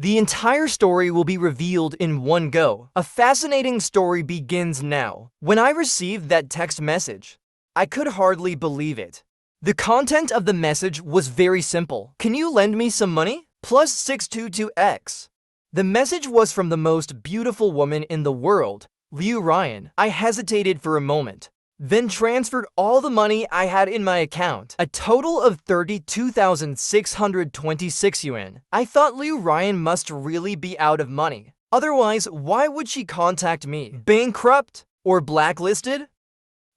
The entire story will be revealed in one go. A fascinating story begins now. When I received that text message, I could hardly believe it. The content of the message was very simple. Can you lend me some money? Plus 622x. The message was from the most beautiful woman in the world, Liu Ryan. I hesitated for a moment, then transferred all the money I had in my account, a total of 32,626 yuan. I thought Liu Ryan must really be out of money. Otherwise, why would she contact me? Bankrupt? Or blacklisted?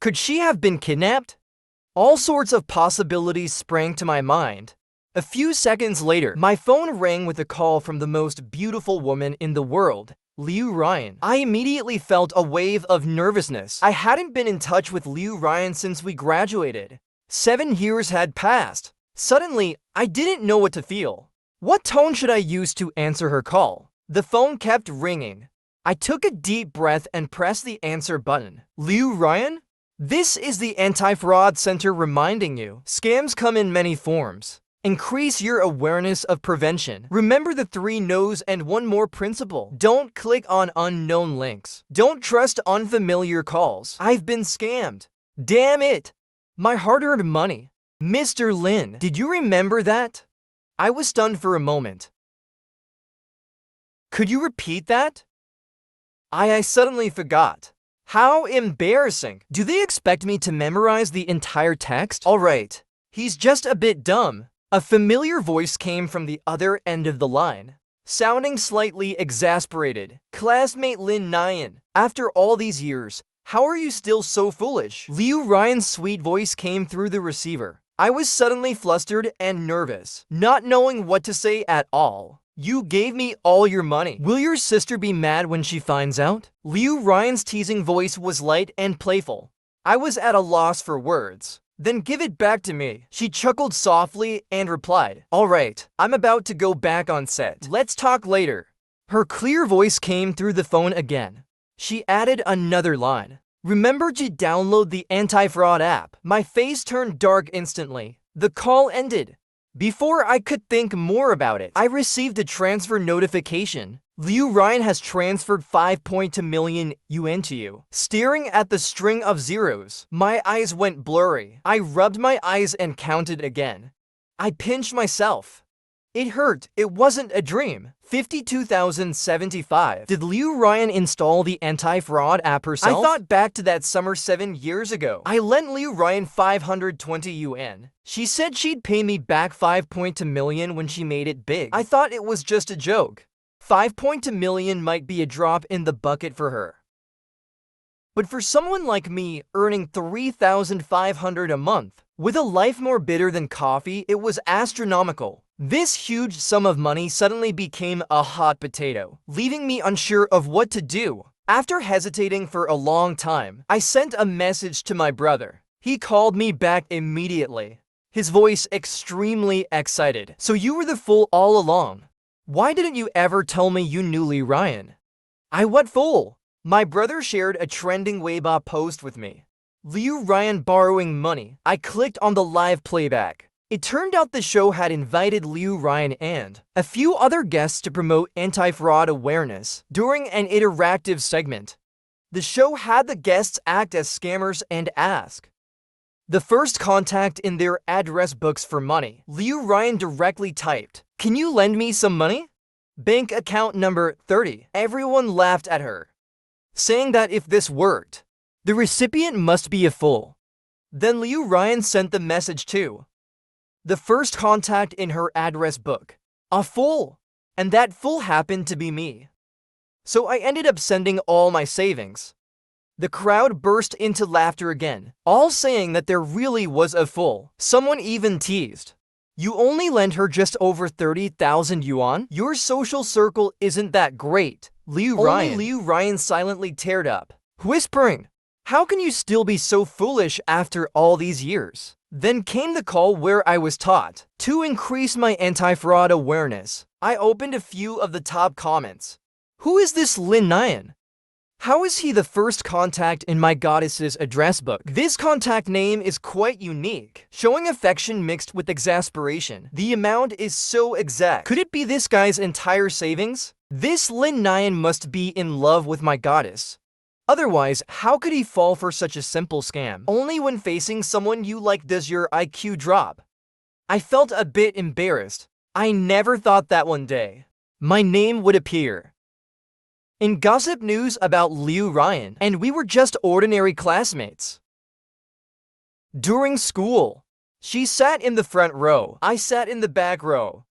Could she have been kidnapped? All sorts of possibilities sprang to my mind. A few seconds later, my phone rang with a call from the most beautiful woman in the world, Liu Ryan. I immediately felt a wave of nervousness. I hadn't been in touch with Liu Ryan since we graduated. 7 years had passed. Suddenly, I didn't know what to feel. What tone should I use to answer her call? The phone kept ringing. I took a deep breath and pressed the answer button. Liu Ryan? This is the Anti-Fraud Center reminding you. Scams come in many forms. Increase your awareness of prevention. Remember the 3 no's and 1 more principle. Don't click on unknown links. Don't trust unfamiliar calls. I've been scammed. Damn it! My hard-earned money. Mr. Lin, did you remember that? I was stunned for a moment. Could you repeat that? I suddenly forgot. How embarrassing. Do they expect me to memorize the entire text? Alright, he's just a bit dumb. A familiar voice came from the other end of the line, sounding slightly exasperated. Classmate Lin Nian, after all these years, how are you still so foolish? Liu Ryan's sweet voice came through the receiver. I was suddenly flustered and nervous, not knowing what to say at all. You gave me all your money. Will your sister be mad when she finds out? Liu Ryan's teasing voice was light and playful. I was at a loss for words. Then give it back to me. She chuckled softly and replied, Alright, I'm about to go back on set. Let's talk later. Her clear voice came through the phone again. She added another line. Remember to download the anti-fraud app. My face turned dark instantly. The call ended. Before I could think more about it, I received a transfer notification. Liu Ryan has transferred 5.2 million yuan to you. Staring at the string of zeros, my eyes went blurry. I rubbed my eyes and counted again. I pinched myself. It hurt. It wasn't a dream. 52,075. Did Liu Ryan install the anti-fraud app herself? I thought back to that summer 7 years ago. I lent Liu Ryan 520 yuan. She said she'd pay me back 5.2 million when she made it big. I thought it was just a joke. 5.2 million might be a drop in the bucket for her. But for someone like me, earning 3,500 a month, with a life more bitter than coffee, it was astronomical. This huge sum of money suddenly became a hot potato, leaving me unsure of what to do. After hesitating for a long time, I sent a message to my brother. He called me back immediately, his voice extremely excited. So you were the fool all along. Why didn't you ever tell me you knew Liu Ryan? What fool? My brother shared a trending Weibo post with me. Liu Ryan borrowing money. I clicked on the live playback. It turned out the show had invited Liu Ryan and a few other guests to promote anti-fraud awareness during an interactive segment. The show had the guests act as scammers and ask the first contact in their address books for money. Liu Ryan directly typed, Can you lend me some money? Bank account number 30. Everyone laughed at her, saying that if this worked, the recipient must be a fool. Then Liu Ryan sent the message to the first contact in her address book. A fool! And that fool happened to be me. So I ended up sending all my savings. The crowd burst into laughter again, all saying that there really was a fool. Someone even teased, You only lent her just over 30,000 yuan? Your social circle isn't that great. Liu Ryan silently teared up, whispering, How can you still be so foolish after all these years? Then came the call where I was taught to increase my anti-fraud awareness. I opened a few of the top comments. Who is this Lin Nian? How is he the first contact in my goddess's address book? This contact name is quite unique, showing affection mixed with exasperation. The amount is so exact. Could it be this guy's entire savings? This Lin Nyan must be in love with my goddess. Otherwise, how could he fall for such a simple scam? Only when facing someone you like does your IQ drop. I felt a bit embarrassed. I never thought that one day my name would appear in gossip news about Liu Ryan, and we were just ordinary classmates. During school, she sat in the front row. I sat in the back row.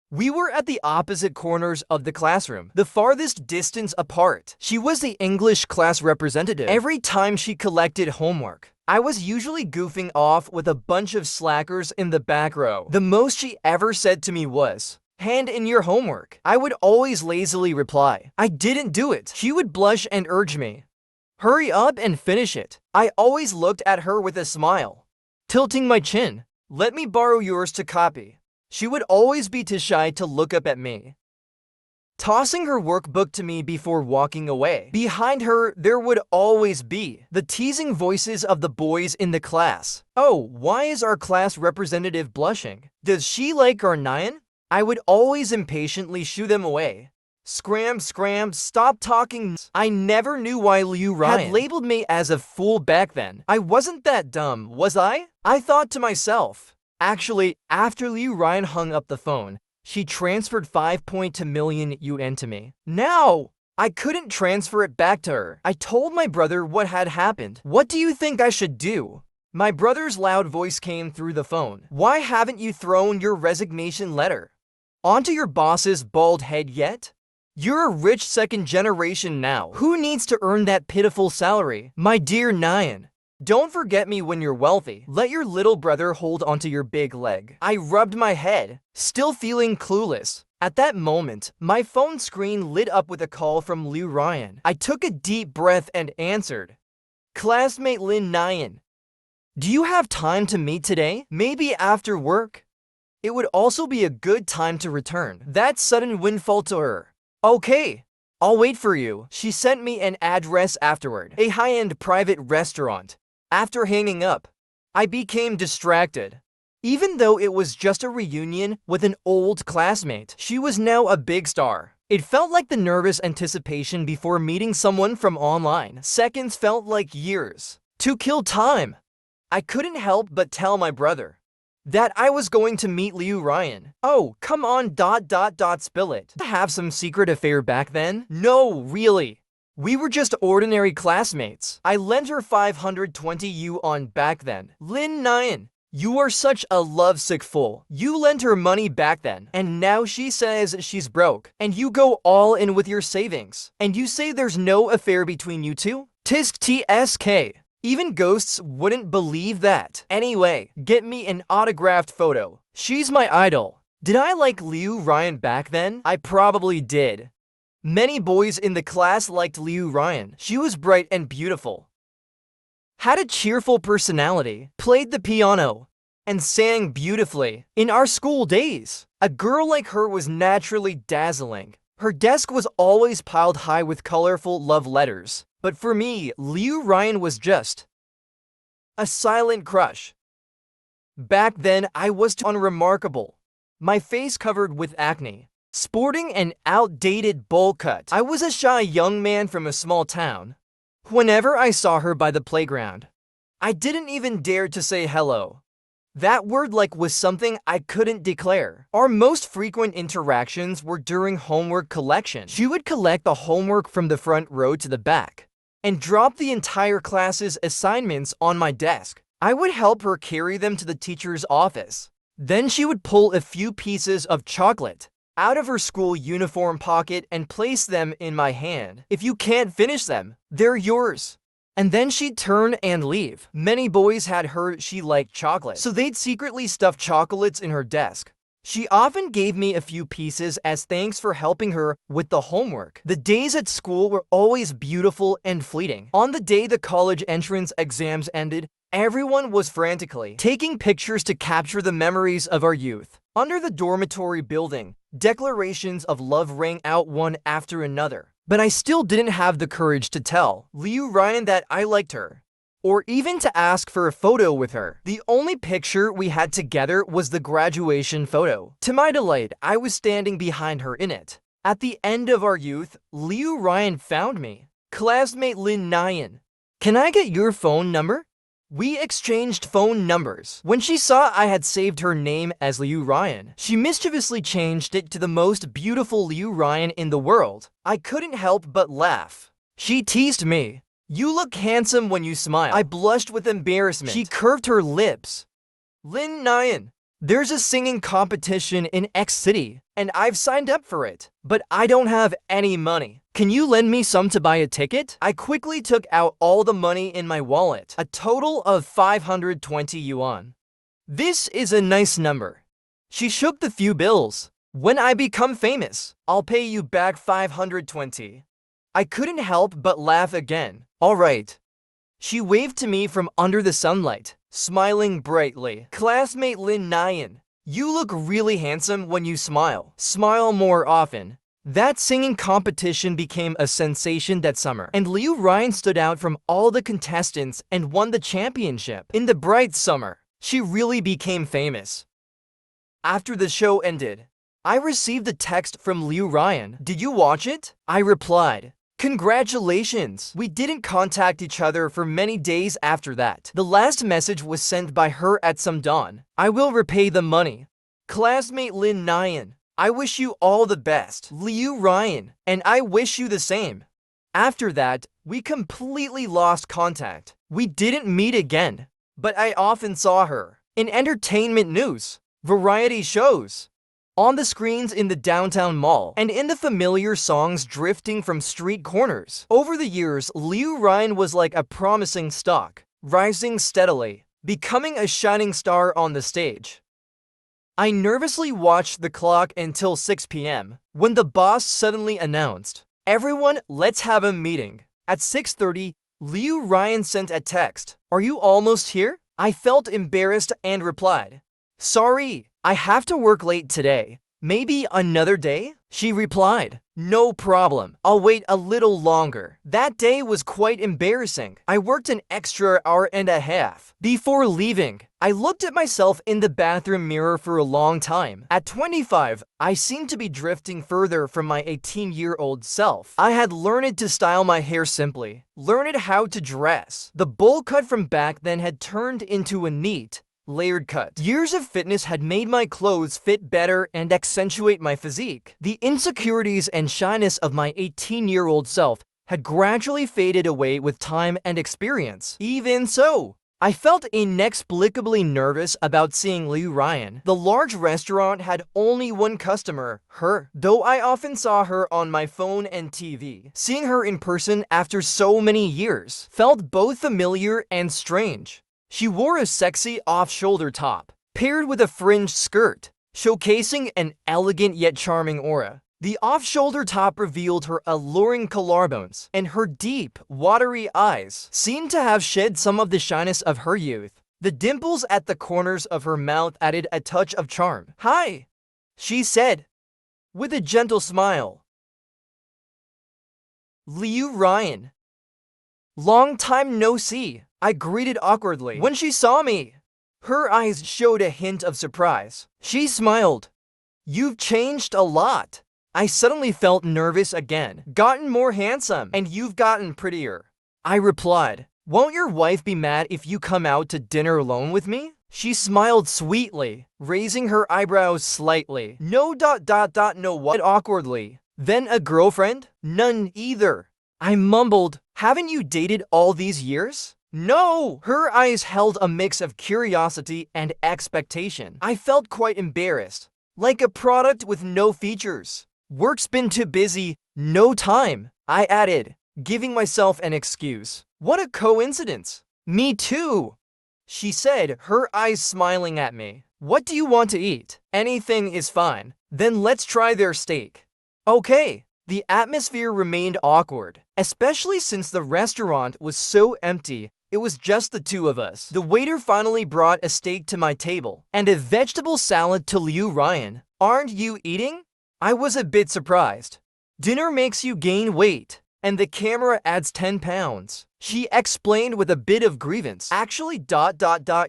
We were at the opposite corners of the classroom, the farthest distance apart. She was the English class representative. Every time she collected homework, I was usually goofing off with a bunch of slackers in the back row. The most she ever said to me was, "Hand in your homework." I would always lazily reply, "I didn't do it." She would blush and urge me, "Hurry up and finish it." I always looked at her with a smile, tilting my chin. "Let me borrow yours to copy." She would always be too shy to look up at me, tossing her workbook to me before walking away. Behind her, there would always be the teasing voices of the boys in the class. "Oh, why is our class representative blushing? Does she like our Nyan?" I would always impatiently shoo them away. "Scram, scram, stop talking." I never knew why Liu Ryan had labeled me as a fool back then. I wasn't that dumb, was I? I thought to myself. Actually, after Liu Ryan hung up the phone, she transferred 5.2 million yuan to me. Now, I couldn't transfer it back to her. I told my brother what had happened. "What do you think I should do?" My brother's loud voice came through the phone. "Why haven't you thrown your resignation letter onto your boss's bald head yet? You're a rich second generation now. Who needs to earn that pitiful salary?" My dear Nyan, don't forget me when you're wealthy. Let your little brother hold onto your big leg. I rubbed my head, still feeling clueless. At that moment, my phone screen lit up with a call from Liu Ryan. I took a deep breath and answered. "Classmate Lin Nyan, do you have time to meet today? Maybe after work? It would also be a good time to return." That sudden windfall to her. "Okay, I'll wait for you." She sent me an address afterward, a high-end private restaurant. After hanging up, I became distracted. Even though it was just a reunion with an old classmate, she was now a big star. It felt like the nervous anticipation before meeting someone from online. Seconds felt like years. To kill time, I couldn't help but tell my brother that I was going to meet Liu Ryan. "Oh, come on, spill it. Have some secret affair back then?" "No, really. We were just ordinary classmates. I lent her 520 yuan back then." Lin Nyan, you are such a lovesick fool. You lent her money back then, and now she says she's broke, and you go all in with your savings, and you say there's no affair between you two? Tisk tsk. Even ghosts wouldn't believe that. Anyway, get me an autographed photo. She's my idol. Did I like Liu Ryan back then? I probably did. Many boys in the class liked Liu Ryan. She was bright and beautiful, had a cheerful personality, played the piano, and sang beautifully. In our school days, a girl like her was naturally dazzling. Her desk was always piled high with colorful love letters. But for me, Liu Ryan was just a silent crush. Back then, I was unremarkable. My face covered with acne, sporting an outdated bowl cut. I was a shy young man from a small town. Whenever I saw her by the playground, I didn't even dare to say hello. That word was something I couldn't declare. Our most frequent interactions were during homework collection. She would collect the homework from the front row to the back and drop the entire class's assignments on my desk. I would help her carry them to the teacher's office. Then she would pull a few pieces of chocolate out of her school uniform pocket and place them in my hand. "If you can't finish them, they're yours." And then she'd turn and leave. Many boys had heard she liked chocolate, so they'd secretly stuff chocolates in her desk. She often gave me a few pieces as thanks for helping her with the homework. The days at school were always beautiful and fleeting. On the day the college entrance exams ended, everyone was frantically taking pictures to capture the memories of our youth. Under the dormitory building, declarations of love rang out one after another. But I still didn't have the courage to tell Liu Ryan that I liked her, or even to ask for a photo with her. The only picture we had together was the graduation photo. To my delight, I was standing behind her in it. At the end of our youth, Liu Ryan found me. Classmate Lin Nyan, can I get your phone number? We exchanged phone numbers. When she saw I had saved her name as Liu Ryan, she mischievously changed it to the most beautiful Liu Ryan in the world. I couldn't help but laugh. She teased me. You look handsome when you smile. I blushed with embarrassment. She curved her lips. Lin Nyan, there's a singing competition in X City, and I've signed up for it, but I don't have any money. Can you lend me some to buy a ticket? I quickly took out all the money in my wallet, a total of 520 yuan. This is a nice number. She shook the few bills. When I become famous, I'll pay you back 520. I couldn't help but laugh again. All right. She waved to me from under the sunlight, smiling brightly. Classmate Lin Nyan, you look really handsome when you smile. Smile more often. That singing competition became a sensation that summer, and Liu Ryan stood out from all the contestants and won the championship. In the bright summer, she really became famous. After the show ended, I received a text from Liu Ryan. Did you watch it? I replied, congratulations. We didn't contact each other for many days after that. The last message was sent by her at some dawn. I will repay the money. Classmate Lin Nyan, I wish you all the best. Liu Ryan, and I wish you the same. After that, we completely lost contact. We didn't meet again, but I often saw her in entertainment news, variety shows, on the screens in the downtown mall, and in the familiar songs drifting from street corners. Over the years, Liu Ryan was like a promising stock, rising steadily, becoming a shining star on the stage. I nervously watched the clock until 6 p.m. when the boss suddenly announced, everyone, let's have a meeting. At 6:30, Liu Ryan sent a text. Are you almost here? I felt embarrassed and replied, sorry, I have to work late today. Maybe another day? She replied, no problem. I'll wait a little longer. That day was quite embarrassing. I worked an extra hour and a half. Before leaving, I looked at myself in the bathroom mirror for a long time. At 25, I seemed to be drifting further from my 18-year-old self. I had learned to style my hair simply, learned how to dress. The bowl cut from back then had turned into a neat, layered cut. Years of fitness had made my clothes fit better and accentuate my physique. The insecurities and shyness of my 18-year-old self had gradually faded away with time and experience. Even so, I felt inexplicably nervous about seeing Liu Ryan. The large restaurant had only one customer, her. Though I often saw her on my phone and TV, seeing her in person after so many years felt both familiar and strange. She wore a sexy off-shoulder top, paired with a fringed skirt, showcasing an elegant yet charming aura. The off-shoulder top revealed her alluring collarbones, and her deep, watery eyes seemed to have shed some of the shyness of her youth. The dimples at the corners of her mouth added a touch of charm. Hi, she said, with a gentle smile. Liu Ryan. Long time no see. I greeted awkwardly. When she saw me, her eyes showed a hint of surprise. She smiled. You've changed a lot. I suddenly felt nervous again. Gotten more handsome, and you've gotten prettier. I replied, won't your wife be mad if you come out to dinner alone with me? She smiled sweetly, raising her eyebrows slightly. No. No what? Awkwardly. Then a girlfriend? None either. I mumbled, haven't you dated all these years? No! Her eyes held a mix of curiosity and expectation. I felt quite embarrassed, like a product with no features. Work's been too busy, no time, I added, giving myself an excuse. What a coincidence. Me too, she said, her eyes smiling at me. What do you want to eat? Anything is fine. Then let's try their steak. Okay. The atmosphere remained awkward, especially since the restaurant was so empty. It was just the two of us. The waiter finally brought a steak to my table and a vegetable salad to Liu Ryan. Aren't you eating? I was a bit surprised. Dinner makes you gain weight, and the camera adds 10 pounds. She explained with a bit of grievance. Actually,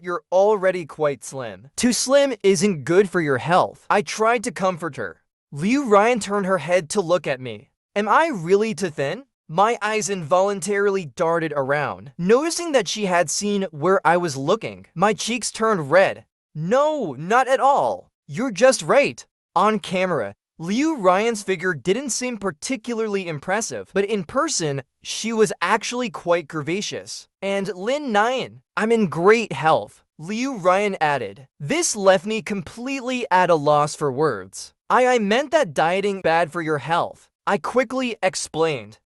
you're already quite slim. Too slim isn't good for your health. I tried to comfort her. Liu Ryan turned her head to look at me. Am I really too thin? My eyes involuntarily darted around, noticing that she had seen where I was looking. My cheeks turned red. No, not at all. You're just right. On camera, Liu Ryan's figure didn't seem particularly impressive, but in person, she was actually quite curvaceous. And Lin Nyan, I'm in great health, Liu Ryan added. This left me completely at a loss for words. I meant that dieting bad for your health, I quickly explained.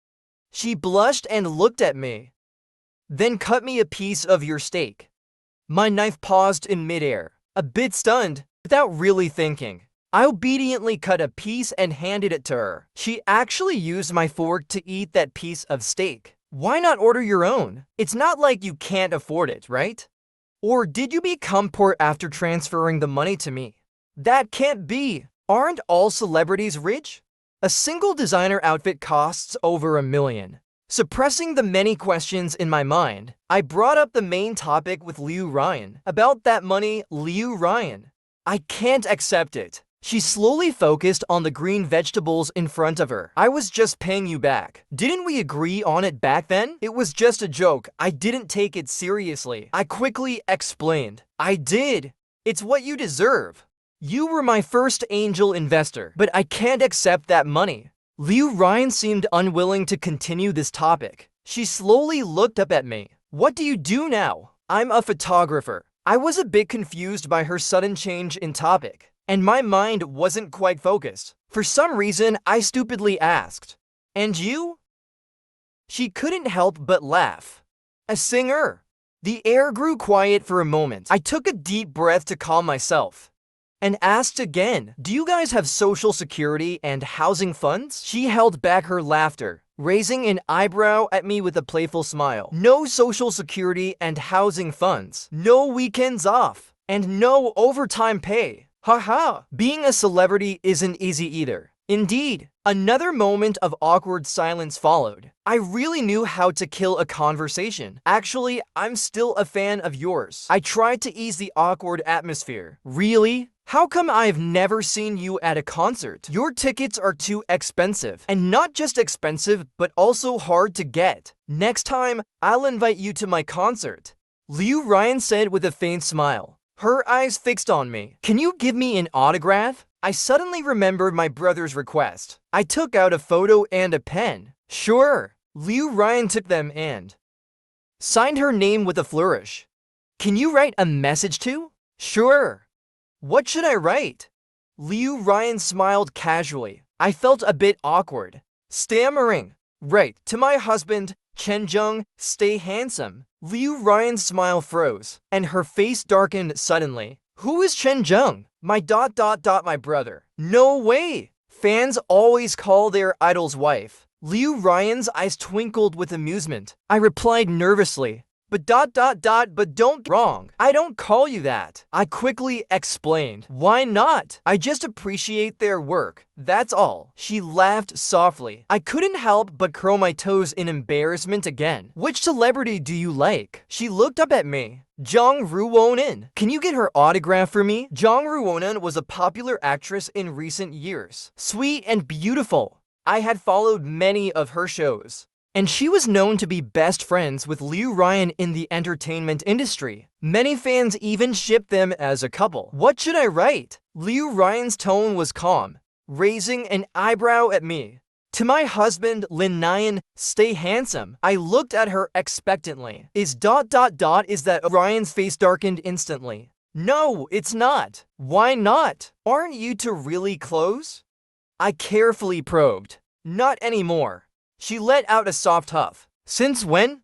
She blushed and looked at me. Then cut me a piece of your steak. My knife paused in midair, a bit stunned, without really thinking. I obediently cut a piece and handed it to her. She actually used my fork to eat that piece of steak. Why not order your own? It's not like you can't afford it, right? Or did you become poor after transferring the money to me? That can't be. Aren't all celebrities rich? A single designer outfit costs over $1 million. Suppressing the many questions in my mind, I brought up the main topic with Liu Ryan. About that money, Liu Ryan. I can't accept it. She slowly focused on the green vegetables in front of her. I was just paying you back. Didn't we agree on it back then? It was just a joke. I didn't take it seriously. I quickly explained. I did. It's what you deserve. You were my first angel investor, but I can't accept that money. Liu Ryan seemed unwilling to continue this topic. She slowly looked up at me. What do you do now? I'm a photographer. I was a bit confused by her sudden change in topic, and my mind wasn't quite focused. For some reason, I stupidly asked, "And you?" She couldn't help but laugh. A singer. The air grew quiet for a moment. I took a deep breath to calm myself and asked again, "Do you guys have social security and housing funds?" She held back her laughter, raising an eyebrow at me with a playful smile. No social security and housing funds, no weekends off, and no overtime pay. Haha, being a celebrity isn't easy either. Indeed, another moment of awkward silence followed. I really knew how to kill a conversation. Actually, I'm still a fan of yours. I tried to ease the awkward atmosphere. Really? How come I've never seen you at a concert? Your tickets are too expensive. And not just expensive, but also hard to get. Next time, I'll invite you to my concert. Liu Ryan said with a faint smile. Her eyes fixed on me. Can you give me an autograph? I suddenly remembered my brother's request. I took out a photo and a pen. Sure. Liu Ryan took them and signed her name with a flourish. Can you write a message too? Sure. What should I write? Liu Ryan smiled casually. I felt a bit awkward. Stammering. Right, to my husband, Chen Zheng, stay handsome. Liu Ryan's smile froze, and her face darkened suddenly. Who is Chen Zheng? My my brother. No way! Fans always call their idol's wife. Liu Ryan's eyes twinkled with amusement. I replied nervously. But but don't wrong. I don't call you that. I quickly explained. Why not? I just appreciate their work. That's all. She laughed softly. I couldn't help but curl my toes in embarrassment again. Which celebrity do you like? She looked up at me. Zhang Ruonan. Can you get her autograph for me? Zhang Ruonan was a popular actress in recent years. Sweet and beautiful. I had followed many of her shows, and she was known to be best friends with Liu Ryan in the entertainment industry. Many fans even shipped them as a couple. What should I write? Liu Ryan's tone was calm, raising an eyebrow at me. To my husband, Lin Nyan, stay handsome. I looked at her expectantly. Is that Ryan's face darkened instantly? No, it's not. Why not? Aren't you two really close? I carefully probed. Not anymore. She let out a soft huff. Since when?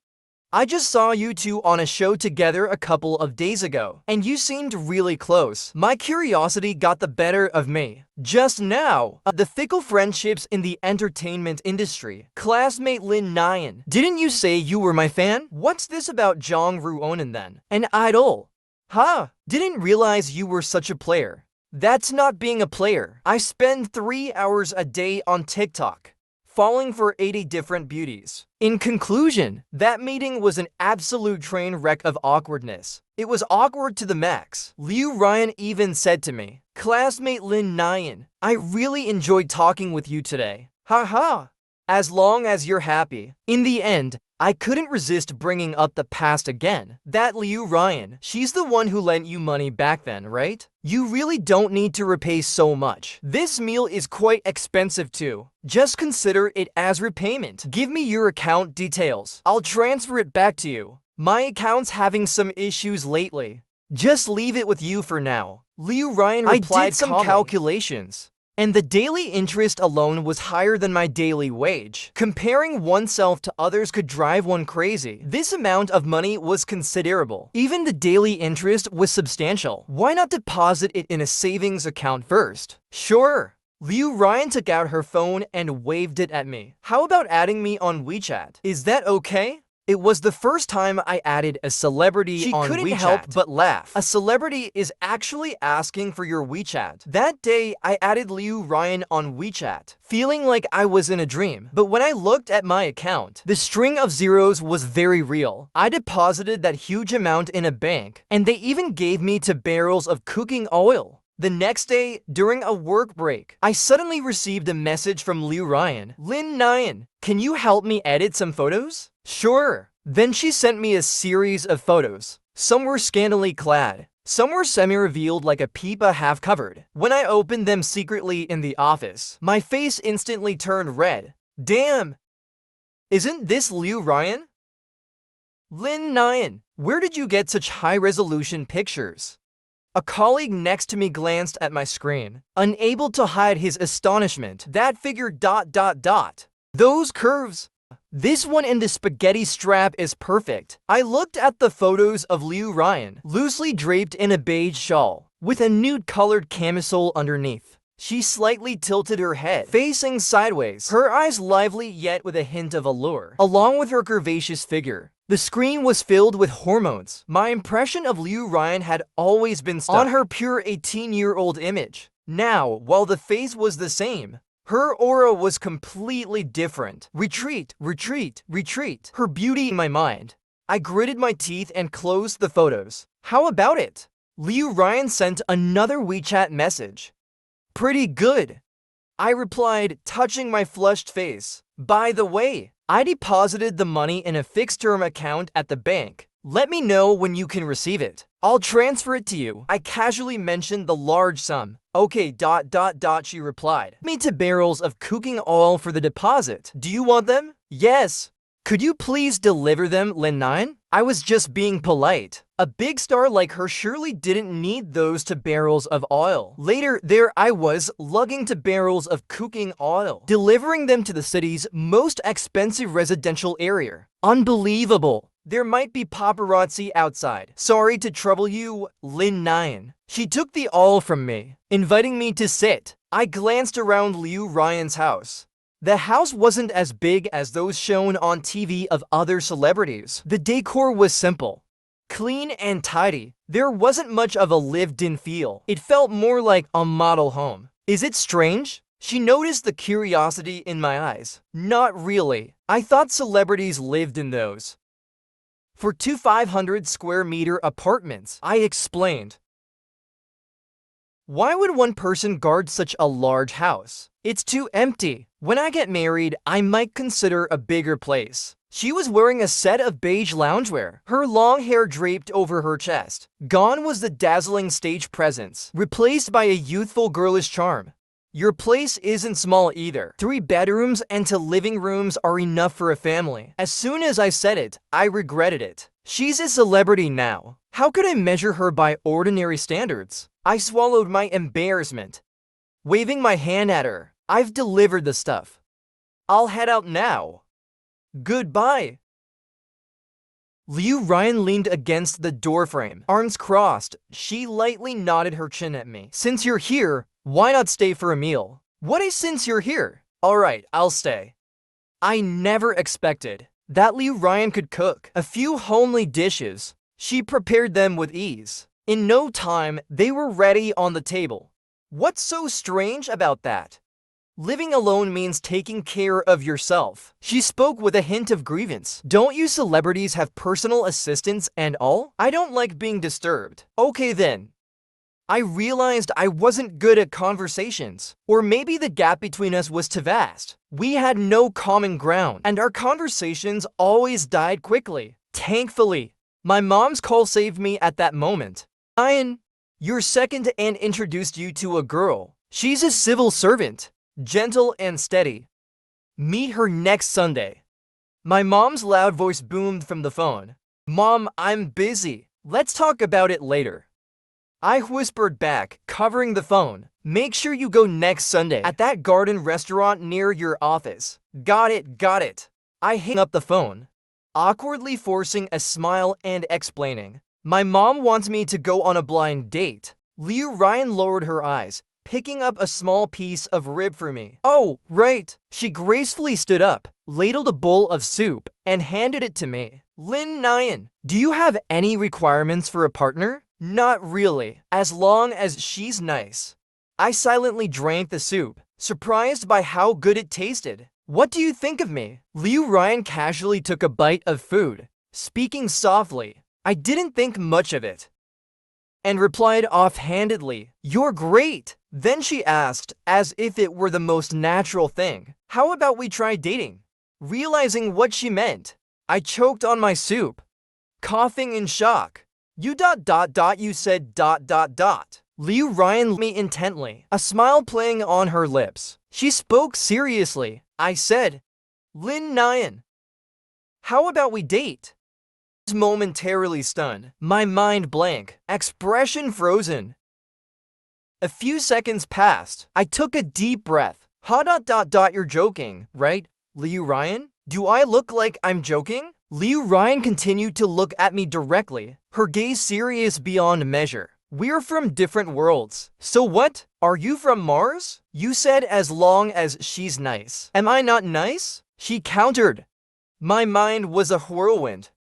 I just saw you two on a show together a couple of days ago, and you seemed really close. My curiosity got the better of me. Just now, the fickle friendships in the entertainment industry. Classmate Lin Nyan, didn't you say you were my fan? What's this about Zhang Ruonan then? An idol? Huh, didn't realize you were such a player. That's not being a player. I spend 3 hours a day on TikTok. falling for 80 different beauties. In conclusion, that meeting was an absolute train wreck of awkwardness. It was awkward to the max. Liu Ryan even said to me, "Classmate Lin Nyan, I really enjoyed talking with you today. Haha. As long as you're happy." In the end, I couldn't resist bringing up the past again. That Liu Ryan, she's the one who lent you money back then, right? You really don't need to repay so much. This meal is quite expensive too. Just consider it as repayment. Give me your account details. I'll transfer it back to you. My account's having some issues lately. Just leave it with you for now. Liu Ryan replied, I did some calculations, and the daily interest alone was higher than my daily wage. Comparing oneself to others could drive one crazy. This amount of money was considerable. Even the daily interest was substantial. Why not deposit it in a savings account first? Sure. Liu Ryan took out her phone and waved it at me. How about adding me on WeChat? Is that okay? It was the first time I added a celebrity on WeChat. She couldn't help but laugh. A celebrity is actually asking for your WeChat. That day, I added Liu Ryan on WeChat, feeling like I was in a dream. But when I looked at my account, the string of zeros was very real. I deposited that huge amount in a bank, and they even gave me 2 barrels of cooking oil. The next day, during a work break, I suddenly received a message from Liu Ryan. Lin Nyan, can you help me edit some photos? Sure. Then she sent me a series of photos. Some were scantily clad. Some were semi-revealed like a peepa half-covered. When I opened them secretly in the office, my face instantly turned red. Damn! Isn't this Liu Ryan? Lin Nyan, where did you get such high-resolution pictures? A colleague next to me glanced at my screen, unable to hide his astonishment. That figure ... Those curves! This one in the spaghetti strap is perfect. I looked at the photos of Liu Ryan, loosely draped in a beige shawl, with a nude-colored camisole underneath. She slightly tilted her head, facing sideways, her eyes lively yet with a hint of allure, along with her curvaceous figure. The screen was filled with hormones. My impression of Liu Ryan had always been stuck on her pure 18-year-old image. Now, while the face was the same, her aura was completely different. Retreat, retreat, retreat. Her beauty in my mind. I gritted my teeth and closed the photos. How about it? Liu Ryan sent another WeChat message. Pretty good. I replied, touching my flushed face. By the way, I deposited the money in a fixed-term account at the bank. Let me know when you can receive it. I'll transfer it to you. I casually mentioned the large sum. Okay, ... she replied. Me 2 barrels of cooking oil for the deposit. Do you want them? Yes. Could you please deliver them, Lin Nyan? I was just being polite. A big star like her surely didn't need those 2 barrels of oil. Later, there I was, lugging 2 barrels of cooking oil, delivering them to the city's most expensive residential area. Unbelievable. There might be paparazzi outside. Sorry to trouble you, Lin Nyan. She took the oil from me, inviting me to sit. I glanced around Liu Ryan's house. The house wasn't as big as those shown on TV of other celebrities. The decor was simple, clean and tidy. There wasn't much of a lived-in feel. It felt more like a model home. Is it strange? She noticed the curiosity in my eyes. Not really. I thought celebrities lived in those. For 2 500-square-meter apartments, I explained. Why would one person guard such a large house? It's too empty. When I get married, I might consider a bigger place. She was wearing a set of beige loungewear, her long hair draped over her chest. Gone was the dazzling stage presence, replaced by a youthful girlish charm. Your place isn't small either. 3 bedrooms and 2 living rooms are enough for a family. As soon as I said it, I regretted it. She's a celebrity now. How could I measure her by ordinary standards? I swallowed my embarrassment, waving my hand at her. I've delivered the stuff. I'll head out now. Goodbye. Liu Ryan leaned against the doorframe, arms crossed. She lightly nodded her chin at me. Since you're here, why not stay for a meal? What is since you're here? Alright, I'll stay. I never expected that Liu Ryan could cook. A few homely dishes. She prepared them with ease. In no time, they were ready on the table. What's so strange about that? Living alone means taking care of yourself. She spoke with a hint of grievance. Don't you celebrities have personal assistants and all? I don't like being disturbed. Okay then. I realized I wasn't good at conversations. Or maybe the gap between us was too vast. We had no common ground, and our conversations always died quickly. Thankfully, my mom's call saved me at that moment. Ryan, you're second and introduced you to a girl. She's a civil servant, gentle and steady. Meet her next Sunday. My mom's loud voice boomed from the phone. Mom, I'm busy. Let's talk about it later. I whispered back, covering the phone. Make sure you go next Sunday at that garden restaurant near your office. Got it, got it. I hang up the phone, awkwardly forcing a smile and explaining. My mom wants me to go on a blind date. Ryan lowered her eyes, picking up a small piece of rib for me. Oh, right. She gracefully stood up, ladled a bowl of soup, and handed it to me. Nyan, do you have any requirements for a partner? Not really, as long as she's nice. I silently drank the soup, surprised by how good it tasted. What do you think of me? Ryan casually took a bite of food, speaking softly. I didn't think much of it, and replied offhandedly, "You're great." Then she asked, as if it were the most natural thing, "How about we try dating?" Realizing what she meant, I choked on my soup, coughing in shock. You said. Ryan looked at me intently, a smile playing on her lips. She spoke seriously. I said, Nyan, how about we date? I was momentarily stunned, my mind blank, expression frozen. A few seconds passed. I took a deep breath. You're joking, right, Ryan? Do I look like I'm joking? Ryan continued to look at me directly, her gaze serious beyond measure. We're from different worlds. So what? Are you from Mars? You said as long as she's nice. Am I not nice? She countered. My mind was a whirlwind,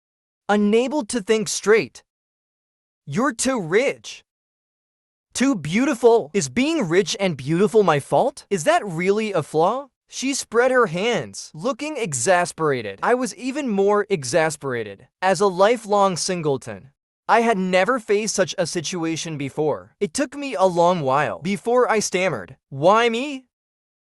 unable to think straight. You're too rich. Too beautiful. Is being rich and beautiful my fault? Is that really a flaw? She spread her hands, looking exasperated. I was even more exasperated. As a lifelong singleton, I had never faced such a situation before. It took me a long while before I stammered. Why me?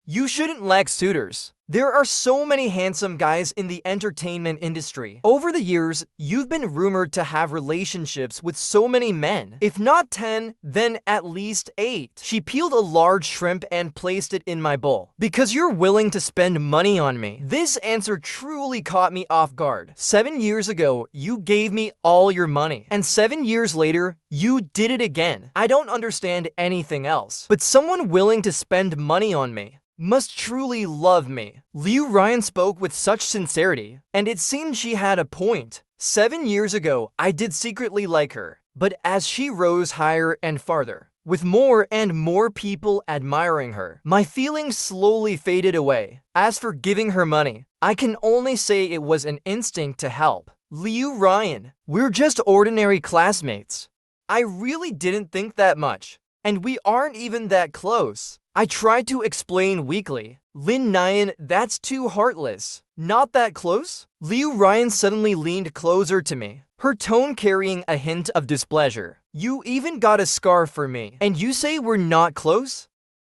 You shouldn't lack suitors. There are so many handsome guys in the entertainment industry. Over the years, you've been rumored to have relationships with so many men. If not 10, then at least 8. She peeled a large shrimp and placed it in my bowl. Because you're willing to spend money on me. This answer truly caught me off guard. 7 years ago, you gave me all your money. And 7 years later, you did it again. I don't understand anything else. But someone willing to spend money on me must truly love me. Ryan spoke with such sincerity, and it seemed she had a point. 7 years ago, I did secretly like her, but as she rose higher and farther, with more and more people admiring her, my feelings slowly faded away. As for giving her money, I can only say it was an instinct to help. Ryan, we're just ordinary classmates. I really didn't think that much, and we aren't even that close. I tried to explain weakly. Nyan, that's too heartless. Not that close? Ryan suddenly leaned closer to me, her tone carrying a hint of displeasure. You even got a scar for me, and you say we're not close?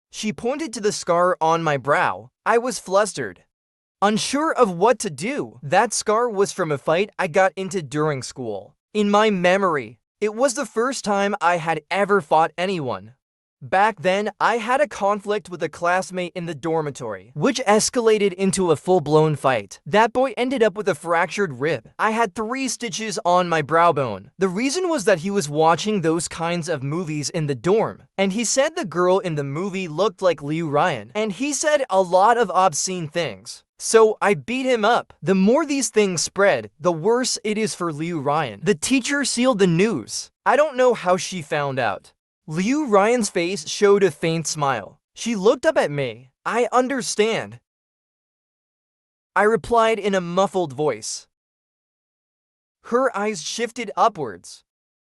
She pointed to the scar on my brow. I was flustered, unsure of what to do. That scar was from a fight I got into during school. In my memory, it was the first time I had ever fought anyone. Back then, I had a conflict with a classmate in the dormitory, which escalated into a full-blown fight. That boy ended up with a fractured rib. I had 3 stitches on my brow bone. The reason was that he was watching those kinds of movies in the dorm, and he said the girl in the movie looked like Ryan, and he said a lot of obscene things. So I beat him up. The more these things spread, the worse it is for Ryan. The teacher sealed the news. I don't know how she found out. Ryan's face showed a faint smile. She looked up at me. I understand, I replied in a muffled voice. Her eyes shifted upwards,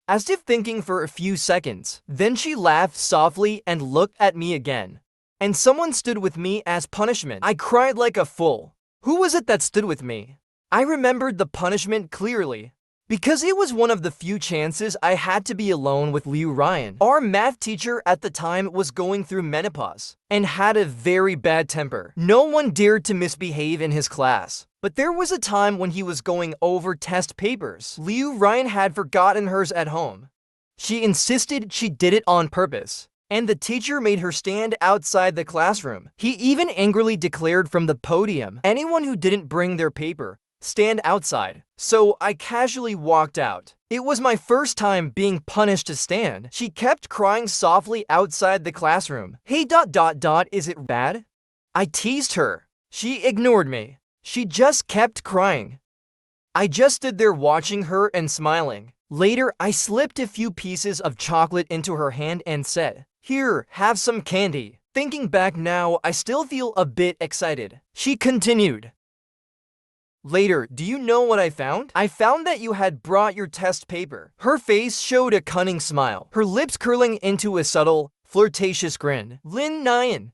as if thinking for a few seconds. Then she laughed softly and looked at me again. and someone stood with me as punishment. I cried like a fool. Who was it that stood with me? I remembered the punishment clearly, because it was one of the few chances I had to be alone with Liu Ryan. Our math teacher at the time was going through menopause and had a very bad temper. No one dared to misbehave in his class. But there was a time when he was going over test papers. Liu Ryan had forgotten hers at home. She insisted she did it on purpose, and the teacher made her stand outside the classroom. He even angrily declared from the podium, anyone who didn't bring their paper, stand outside. So I casually walked out. It was my first time being punished to stand. She kept crying softly outside the classroom. Hey ... is it bad? I teased her. She ignored me. She just kept crying. I just stood there watching her and smiling. Later, I slipped a few pieces of chocolate into her hand and said, "Here, have some candy." Thinking back now, I still feel a bit excited. She continued. Later, do you know what I found? I found that you had brought your test paper. Her face showed a cunning smile, her lips curling into a subtle, flirtatious grin. Lin Nyan,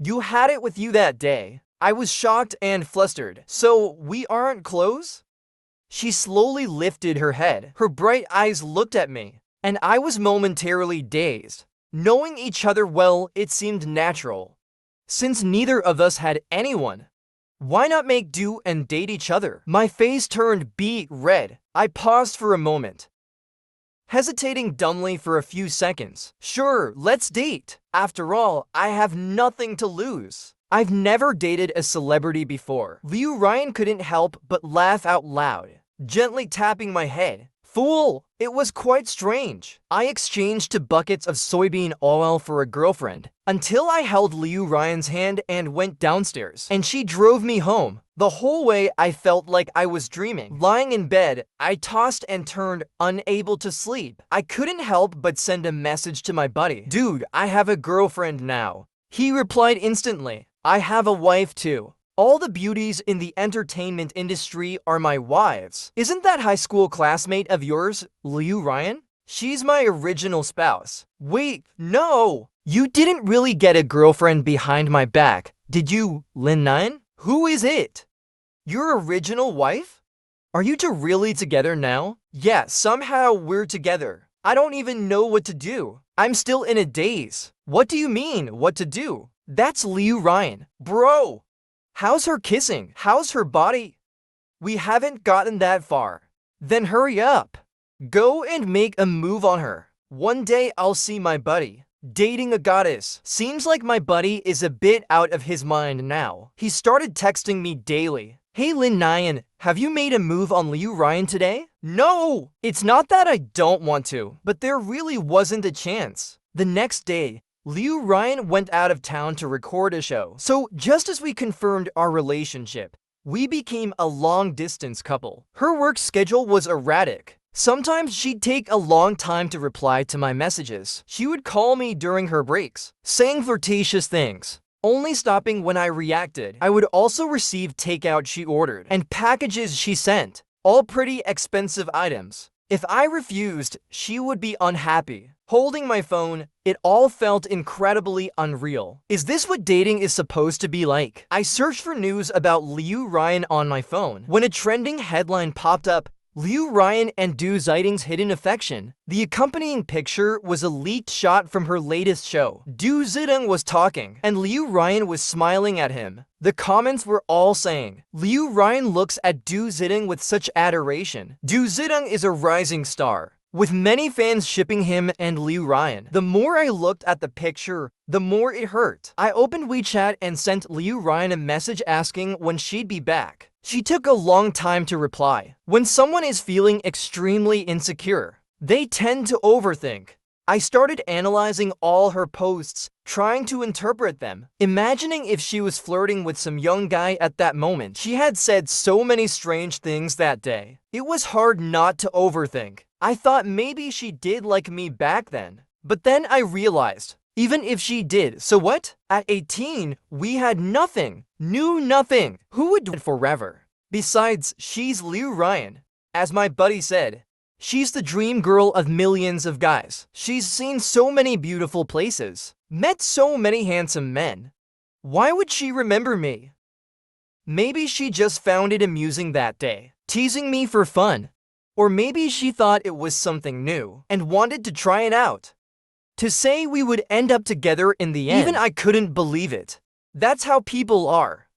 you had it with you that day. I was shocked and flustered. So, we aren't close? She slowly lifted her head. Her bright eyes looked at me, and I was momentarily dazed. Knowing each other well, it seemed natural. Since neither of us had anyone, why not make do and date each other? My face turned beet red. I paused for a moment, hesitating dumbly for a few seconds. Sure, let's date. After all, I have nothing to lose. I've never dated a celebrity before. Liu Ryan couldn't help but laugh out loud, gently tapping my head. Fool! It was quite strange. I exchanged 2 buckets of soybean oil for a girlfriend, until I held Liu Ryan's hand and went downstairs, and she drove me home. The whole way I felt like I was dreaming. Lying in bed, I tossed and turned, unable to sleep. I couldn't help but send a message to my buddy. Dude, I have a girlfriend now. He replied instantly. I have a wife too. All the beauties in the entertainment industry are my wives. Isn't that high school classmate of yours, Liu Ryan? She's my original spouse. Wait, no! You didn't really get a girlfriend behind my back, did you, Lin Nyan? Who is it? Your original wife? Are you two really together now? Yeah, somehow we're together. I don't even know what to do. I'm still in a daze. What do you mean, what to do? That's Liu Ryan. Bro! How's her kissing? How's her body? We haven't gotten that far. Then hurry up. Go and make a move on her. One day I'll see my buddy dating a goddess. Seems like my buddy is a bit out of his mind now. He started texting me daily. Hey Lin Nyan, have you made a move on Liu Ryan today? No! It's not that I don't want to, but there really wasn't a chance. The next day, Liu Ryan went out of town to record a show. So just as we confirmed our relationship, we became a long-distance couple. Her work schedule was erratic. Sometimes she'd take a long time to reply to my messages. She would call me during her breaks, saying flirtatious things, only stopping when I reacted. I would also receive takeout she ordered and packages she sent, all pretty expensive items. If I refused, she would be unhappy. Holding my phone, it all felt incredibly unreal. Is this what dating is supposed to be like? I searched for news about Liu Ryan on my phone when a trending headline popped up, Liu Ryan and Du Ziding's hidden affection. The accompanying picture was a leaked shot from her latest show. Du Ziding was talking, and Liu Ryan was smiling at him. The comments were all saying, Liu Ryan looks at Du Ziding with such adoration. Du Ziding is a rising star, with many fans shipping him and Liu Ryan. The more I looked at the picture, the more it hurt. I opened WeChat and sent Liu Ryan a message asking when she'd be back. She took a long time to reply. When someone is feeling extremely insecure, they tend to overthink. I started analyzing all her posts, trying to interpret them, imagining if she was flirting with some young guy at that moment. She had said so many strange things that day. It was hard not to overthink. I thought maybe she did like me back then. But then I realized, even if she did, so what? At 18, we had nothing, knew nothing. Who would do it forever? Besides, she's Liu Ryan. As my buddy said, she's the dream girl of millions of guys. She's seen so many beautiful places. Met so many handsome men. Why would she remember me? Maybe she just found it amusing that day, teasing me for fun. Or maybe she thought it was something new and wanted to try it out. To say we would end up together in the end, even I couldn't believe it. That's how people are.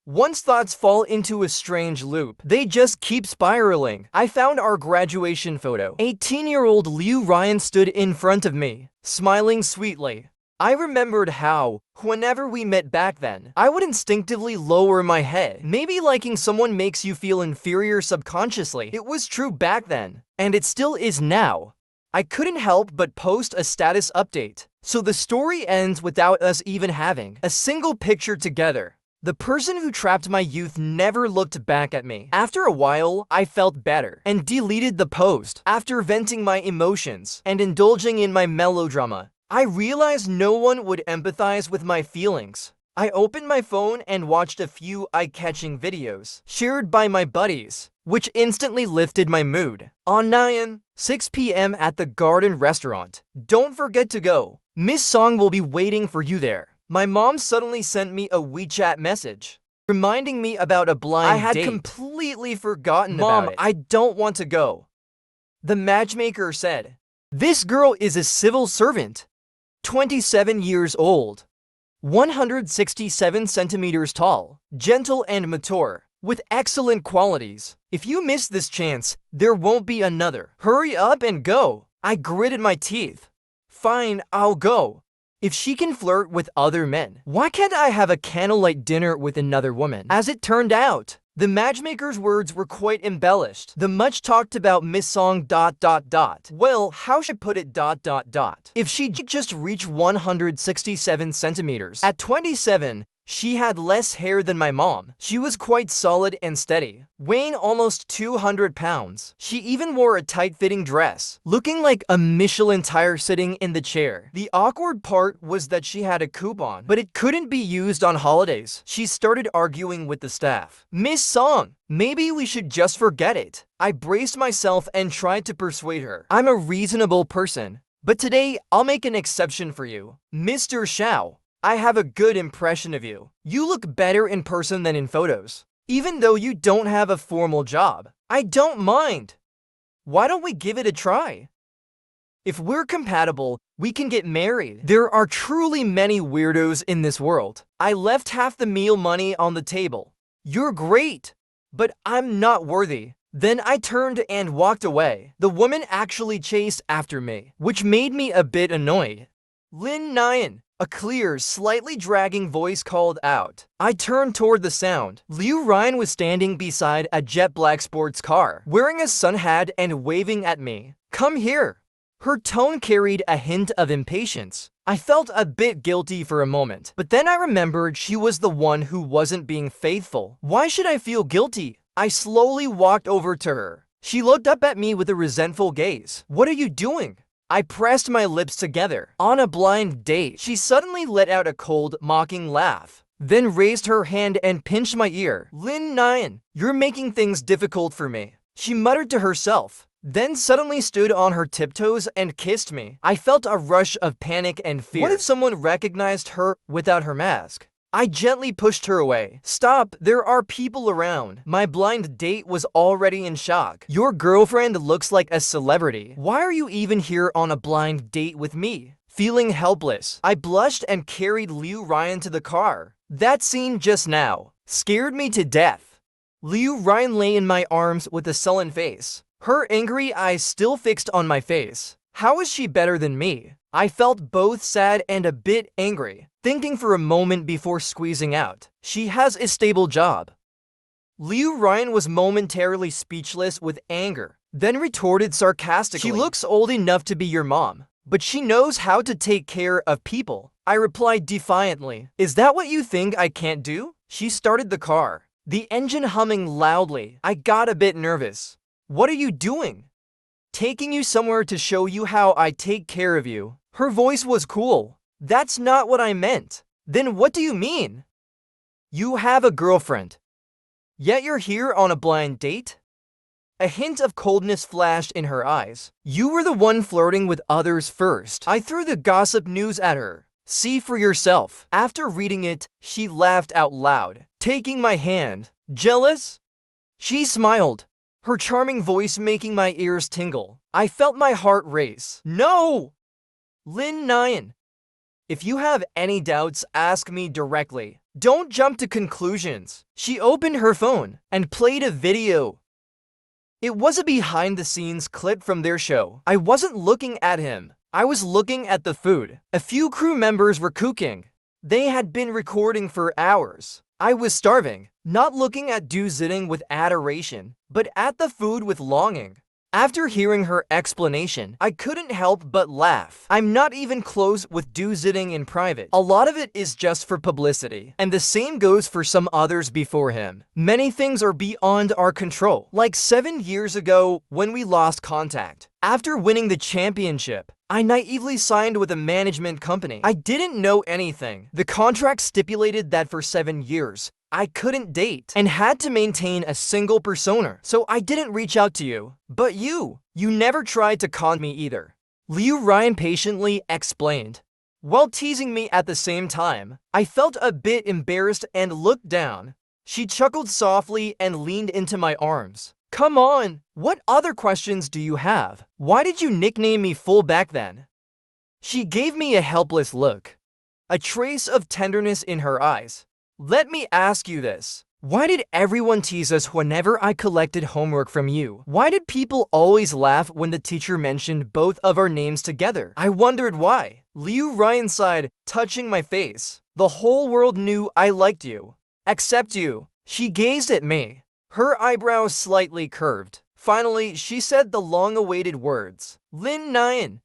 Once thoughts fall into a strange loop, they just keep spiraling. I found our graduation photo. 18-year-old Liu Ryan stood in front of me, smiling sweetly. I remembered how, whenever we met back then, I would instinctively lower my head. Maybe liking someone makes you feel inferior subconsciously. It was true back then, and it still is now. I couldn't help but post a status update. So the story ends without us even having a single picture together. The person who trapped my youth never looked back at me. After a while, I felt better and deleted the post. After venting my emotions and indulging in my melodrama, I realized no one would empathize with my feelings. I opened my phone and watched a few eye-catching videos shared by my buddies, which instantly lifted my mood. On 6 p.m. at the Garden Restaurant. Don't forget to go. Miss Song will be waiting for you there. My mom suddenly sent me a WeChat message, reminding me about a blind date. I had completely forgotten about it. Mom, I don't want to go. The matchmaker said, "This girl is a civil servant, 27 years old, 167 centimeters tall, gentle and mature, with excellent qualities. If you miss this chance, there won't be another. Hurry up and go." I gritted my teeth. Fine, I'll go. If she can flirt with other men, why can't I have a candlelight dinner with another woman? As it turned out, the matchmaker's words were quite embellished. The much talked about Miss Song ... Well, how should I put it ... If she just reached 167 centimeters. At 27, she had less hair than my mom. She was quite solid and steady, weighing almost 200 pounds. She even wore a tight-fitting dress, looking like a Michelin tire sitting in the chair. The awkward part was that she had a coupon, but it couldn't be used on holidays. She started arguing with the staff. "Miss Song, maybe we should just forget it." I braced myself and tried to persuade her. I'm a reasonable person, but today I'll make an exception for you. Mr. Xiao, I have a good impression of you. You look better in person than in photos. Even though you don't have a formal job, I don't mind. Why don't we give it a try? If we're compatible, we can get married. There are truly many weirdos in this world. I left half the meal money on the table. You're great, but I'm not worthy. Then I turned and walked away. The woman actually chased after me, which made me a bit annoyed. "Lin Nian," a clear, slightly dragging voice called out. I turned toward the sound. Liu Ryan was standing beside a jet black sports car, wearing a sun hat and waving at me. "Come here." Her tone carried a hint of impatience. I felt a bit guilty for a moment, but then I remembered she was the one who wasn't being faithful. Why should I feel guilty? I slowly walked over to her. She looked up at me with a resentful gaze. "What are you doing?" I pressed my lips together. "On a blind date." She suddenly let out a cold, mocking laugh, then raised her hand and pinched my ear. "Lin Nian, you're making things difficult for me," she muttered to herself, then suddenly stood on her tiptoes and kissed me. I felt a rush of panic and fear. What if someone recognized her without her mask? I gently pushed her away. "Stop, there are people around." My blind date was already in shock. "Your girlfriend looks like a celebrity. Why are you even here on a blind date with me?" Feeling helpless, I blushed and carried Liu Ryan to the car. That scene just now scared me to death. Liu Ryan lay in my arms with a sullen face, her angry eyes still fixed on my face. How is she better than me? I felt both sad and a bit angry, thinking for a moment before squeezing out. She has a stable job. Liu Ryan was momentarily speechless with anger, then retorted sarcastically, "She looks old enough to be your mom, but she knows how to take care of people." I replied defiantly, "Is that what you think I can't do?" She started the car, the engine humming loudly. I got a bit nervous. "What are you doing?" "Taking you somewhere to show you how I take care of you." Her voice was cool. "That's not what I meant." "Then what do you mean?" "You have a girlfriend, yet you're here on a blind date?" A hint of coldness flashed in her eyes. "You were the one flirting with others first." I threw the gossip news at her, See for yourself. After reading it, she laughed out loud, taking my hand. Jealous? She smiled, her charming voice making my ears tingle. I felt my heart race. No! Lin Nyan. If you have any doubts, ask me directly. Don't jump to conclusions. She opened her phone and played a video. It was a behind-the-scenes clip from their show. I wasn't looking at him. I was looking at the food. A few crew members were cooking. They had been recording for hours. I was starving, not looking at Du Zitting with adoration, but at the food with longing. After hearing her explanation, I couldn't help but laugh. I'm not even close with Du Zitting in private. A lot of it is just for publicity, and the same goes for some others before him. Many things are beyond our control. Like 7 years ago, when we lost contact. After winning the championship, I naively signed with a management company. I didn't know anything. The contract stipulated that for 7 years, I couldn't date and had to maintain a single persona, so I didn't reach out to you. But you never tried to con me either. Liu Ryan patiently explained. While teasing me at the same time, I felt a bit embarrassed and looked down. She chuckled softly and leaned into my arms. Come on, what other questions do you have? Why did you nickname me Full back then? She gave me a helpless look, a trace of tenderness in her eyes. Let me ask you this. Why did everyone tease us whenever I collected homework from you? Why did people always laugh when the teacher mentioned both of our names together? I wondered why. Liu Ryan sighed, touching my face. The whole world knew I liked you. Except you. She gazed at me, her eyebrows slightly curved. Finally, she said the long-awaited words. Lin Nyan.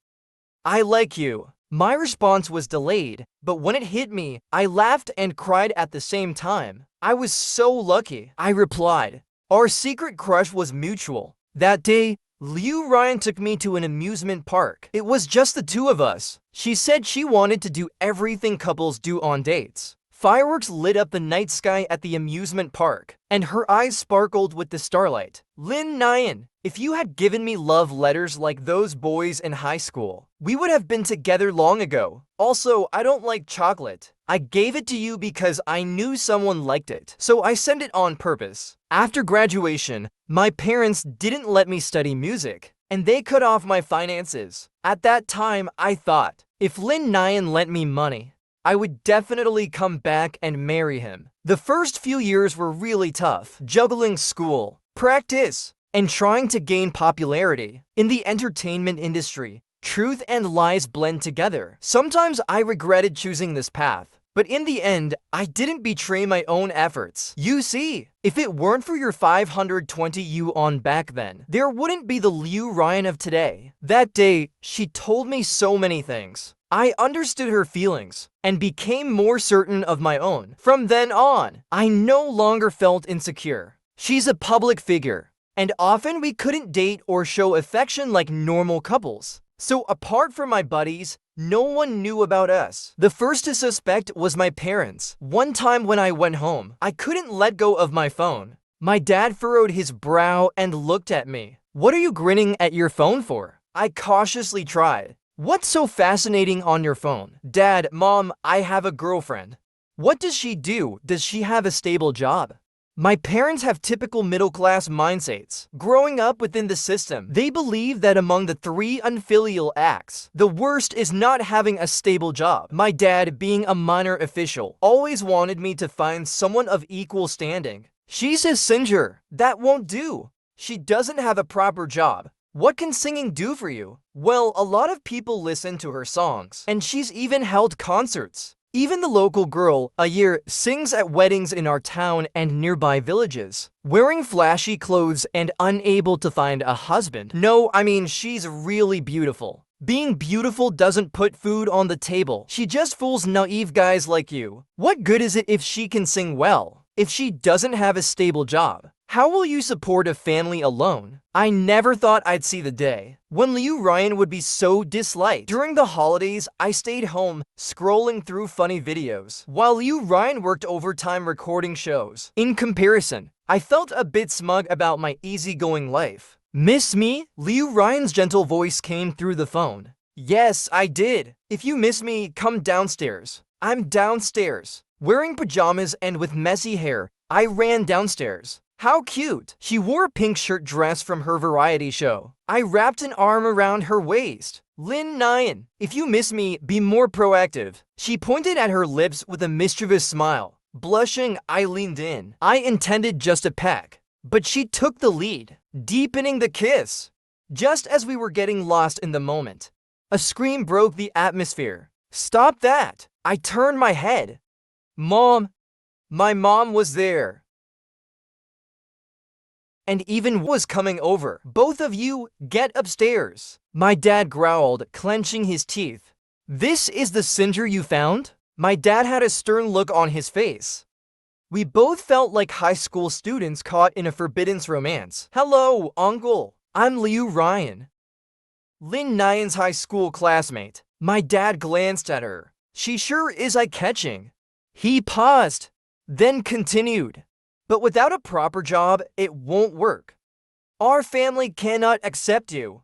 I like you. My response was delayed, but when it hit me, I laughed and cried at the same time. I was so lucky, I replied. Our secret crush was mutual. That day, Liu Ryan took me to an amusement park. It was just the two of us. She said she wanted to do everything couples do on dates. Fireworks lit up the night sky at the amusement park, and her eyes sparkled with the starlight. Lin Nyan, if you had given me love letters like those boys in high school, we would have been together long ago. Also, I don't like chocolate. I gave it to you because I knew someone liked it, so I sent it on purpose. After graduation, my parents didn't let me study music, and they cut off my finances. At that time, I thought, if Lin Nyan lent me money, I would definitely come back and marry him. The first few years were really tough, juggling school, practice, and trying to gain popularity. In the entertainment industry, truth and lies blend together. Sometimes I regretted choosing this path, but in the end, I didn't betray my own efforts. You see, if it weren't for your 520 yuan back then, there wouldn't be the Liu Ryan of today. That day, she told me so many things. I understood her feelings and became more certain of my own. From then on, I no longer felt insecure. She's a public figure, and often we couldn't date or show affection like normal couples. So apart from my buddies, no one knew about us. The first to suspect was my parents. One time when I went home, I couldn't let go of my phone. My dad furrowed his brow and looked at me. What are you grinning at your phone for? I cautiously tried. What's so fascinating on your phone? Dad, Mom, I have a girlfriend. What does she do? Does she have a stable job? My parents have typical middle-class mindsets. Growing up within the system, they believe that among the 3 unfilial acts, the worst is not having a stable job. My dad, being a minor official, always wanted me to find someone of equal standing. She's a singer. That won't do. She doesn't have a proper job. What can singing do for you? Well, a lot of people listen to her songs, and she's even held concerts. Even the local girl, a year, sings at weddings in our town and nearby villages. Wearing flashy clothes and unable to find a husband. No, I mean, she's really beautiful. Being beautiful doesn't put food on the table. She just fools naive guys like you. What good is it if she can sing well, if she doesn't have a stable job? How will you support a family alone? I never thought I'd see the day when Liu Ryan would be so disliked. During the holidays, I stayed home, scrolling through funny videos, while Liu Ryan worked overtime recording shows. In comparison, I felt a bit smug about my easygoing life. Miss me? Liu Ryan's gentle voice came through the phone. Yes, I did. If you miss me, come downstairs. I'm downstairs. Wearing pajamas and with messy hair, I ran downstairs. How cute! She wore a pink shirt dress from her variety show. I wrapped an arm around her waist. Lin Nyan, if you miss me, be more proactive. She pointed at her lips with a mischievous smile. Blushing, I leaned in. I intended just a peck, but she took the lead, deepening the kiss. Just as we were getting lost in the moment, a scream broke the atmosphere. Stop that! I turned my head. Mom! My mom was there. And even was coming over. Both of you, get upstairs. My dad growled, clenching his teeth. This is the cinder you found? My dad had a stern look on his face. We both felt like high school students caught in a forbidden romance. Hello, uncle. I'm Liu Ryan. Lin Nyan's high school classmate. My dad glanced at her. She sure is eye-catching. He paused, then continued. But without a proper job, it won't work. Our family cannot accept you.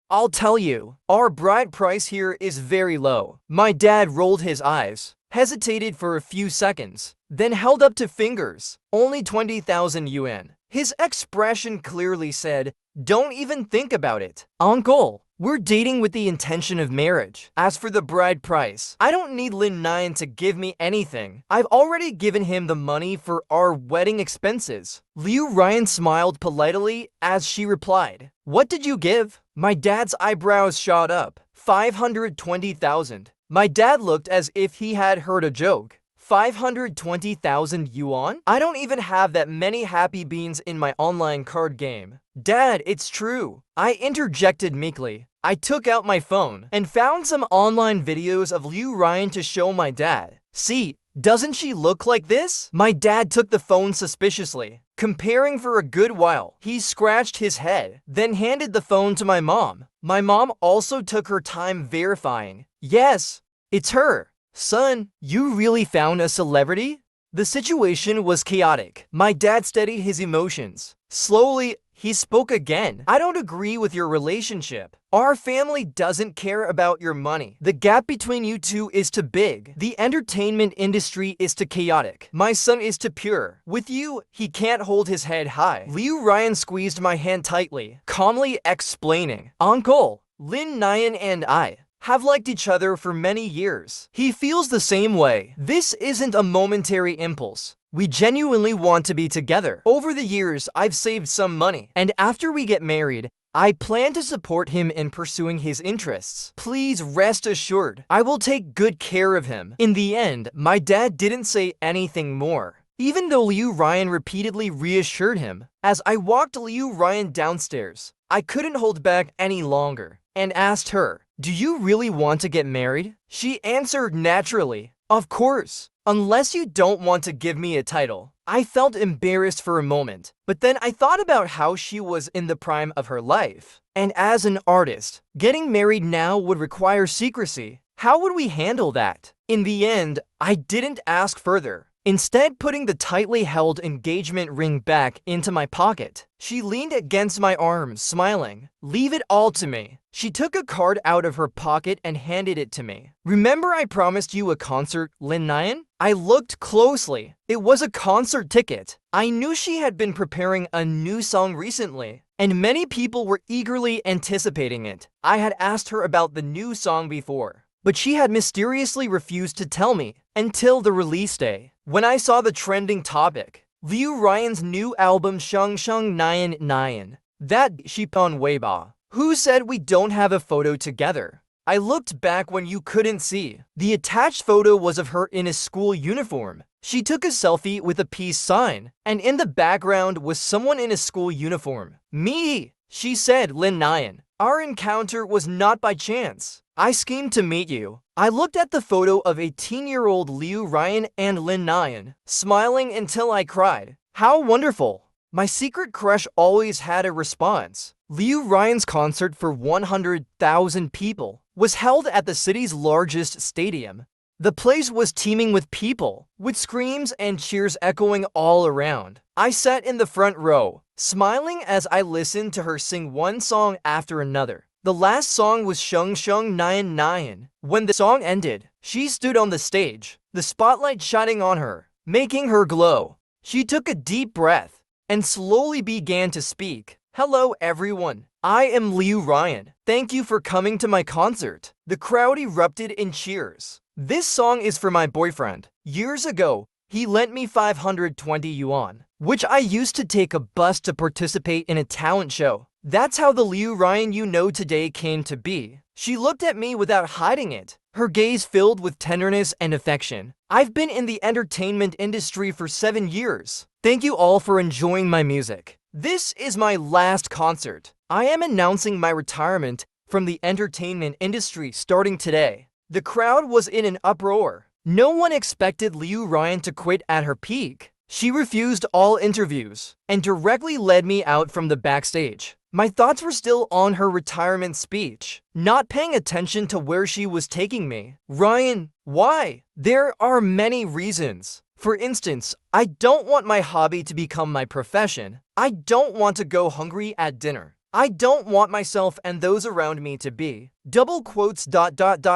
I'll tell you, our bride price here is very low. My dad rolled his eyes, hesitated for a few seconds, then held up two fingers. Only 20,000 yuan. His expression clearly said, don't even think about it. Uncle, we're dating with the intention of marriage. As for the bride price, I don't need Lin Nyan to give me anything. I've already given him the money for our wedding expenses. Liu Ryan smiled politely as she replied, what did you give? My dad's eyebrows shot up. 520,000. My dad looked as if he had heard a joke. 520,000 yuan? I don't even have that many happy beans in my online card game. Dad, it's true. I interjected meekly. I took out my phone and found some online videos of Liu Ryan to show my dad. See, doesn't she look like this? My dad took the phone suspiciously, comparing for a good while. He scratched his head, then handed the phone to my mom. My mom also took her time verifying. Yes, it's her. Son, you really found a celebrity? The situation was chaotic. My dad steadied his emotions. Slowly, he spoke again. I don't agree with your relationship. Our family doesn't care about your money. The gap between you two is too big. The entertainment industry is too chaotic. My son is too pure. With you, he can't hold his head high. Liu Ryan squeezed my hand tightly, calmly explaining, Uncle, Lin Nyan and I have liked each other for many years. He feels the same way. This isn't a momentary impulse. We genuinely want to be together. Over the years, I've saved some money, and after we get married, I plan to support him in pursuing his interests. Please rest assured, I will take good care of him. In the end, my dad didn't say anything more, even though Liu Ryan repeatedly reassured him. As I walked Liu Ryan downstairs, I couldn't hold back any longer and asked her, do you really want to get married? She answered naturally, of course, unless you don't want to give me a title. I felt embarrassed for a moment, but then I thought about how she was in the prime of her life. And as an artist, getting married now would require secrecy. How would we handle that? In the end, I didn't ask further, instead putting the tightly held engagement ring back into my pocket. She leaned against my arm, smiling. Leave it all to me. She took a card out of her pocket and handed it to me. Remember I promised you a concert, Lin Nyan? I looked closely. It was a concert ticket. I knew she had been preparing a new song recently, and many people were eagerly anticipating it. I had asked her about the new song before, but she had mysteriously refused to tell me until the release day. When I saw the trending topic, Liu Ryan's new album Sheng Sheng Nyan Nyan, that she on Weibo. Who said we don't have a photo together? I looked back when you couldn't see. The attached photo was of her in a school uniform. She took a selfie with a peace sign, and in the background was someone in a school uniform. Me, she said, Lin Nyan. Our encounter was not by chance. I schemed to meet you. I looked at the photo of 18-year-old Liu Ryan and Lin Nyan, smiling until I cried. How wonderful! My secret crush always had a response. Liu Ryan's concert for 100,000 people was held at the city's largest stadium. The place was teeming with people, with screams and cheers echoing all around. I sat in the front row, smiling as I listened to her sing one song after another. The last song was Sheng Sheng Nyan Nyan. When the song ended, she stood on the stage, the spotlight shining on her, making her glow. She took a deep breath and slowly began to speak. Hello everyone, I am Liu Ryan. Thank you for coming to my concert. The crowd erupted in cheers. This song is for my boyfriend. Years ago, he lent me 520 yuan, which I used to take a bus to participate in a talent show. That's how the Liu Ryan you know today came to be. She looked at me without hiding it, her gaze filled with tenderness and affection. I've been in the entertainment industry for 7 years. Thank you all for enjoying my music. This is my last concert. I am announcing my retirement from the entertainment industry starting today. The crowd was in an uproar. No one expected Liu Ryan to quit at her peak. She refused all interviews and directly led me out from the backstage. My thoughts were still on her retirement speech, not paying attention to where she was taking me. Ryan, why? There are many reasons. For instance, I don't want my hobby to become my profession. I don't want to go hungry at dinner. I don't want myself and those around me to be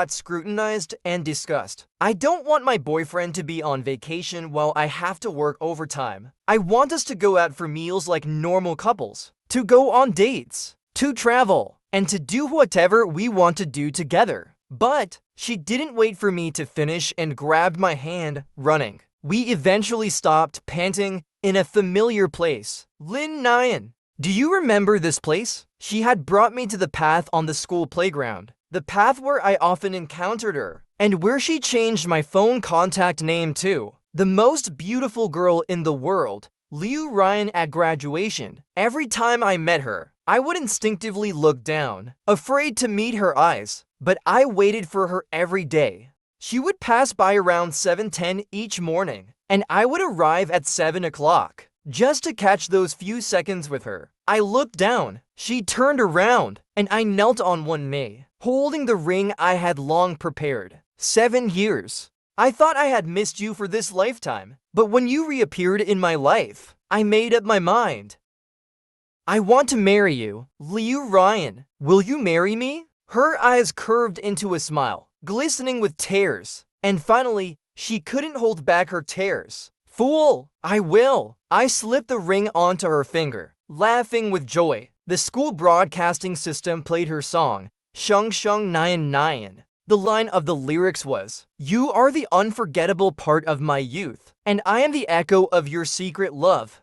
scrutinized and discussed. I don't want my boyfriend to be on vacation while I have to work overtime. I want us to go out for meals like normal couples, to go on dates, to travel, and to do whatever we want to do together. But she didn't wait for me to finish and grabbed my hand, running. We eventually stopped, panting, in a familiar place. Lin Nyan. Do you remember this place? She had brought me to the path on the school playground, the path where I often encountered her, and where she changed my phone contact name to. The most beautiful girl in the world, Liu Ryan at graduation. Every time I met her, I would instinctively look down, afraid to meet her eyes, but I waited for her every day. She would pass by around 7:10 each morning, and I would arrive at 7 o'clock. Just to catch those few seconds with her. I looked down, she turned around, and I knelt on one knee, holding the ring I had long prepared. 7 years. I thought I had missed you for this lifetime, but when you reappeared in my life, I made up my mind. I want to marry you, Liu Ryan. Will you marry me? Her eyes curved into a smile, glistening with tears, and finally, she couldn't hold back her tears. Fool, I will. I slipped the ring onto her finger, laughing with joy. The school broadcasting system played her song, Sheng Sheng Nyan Nyan. The line of the lyrics was, "You are the unforgettable part of my youth, and I am the echo of your secret love."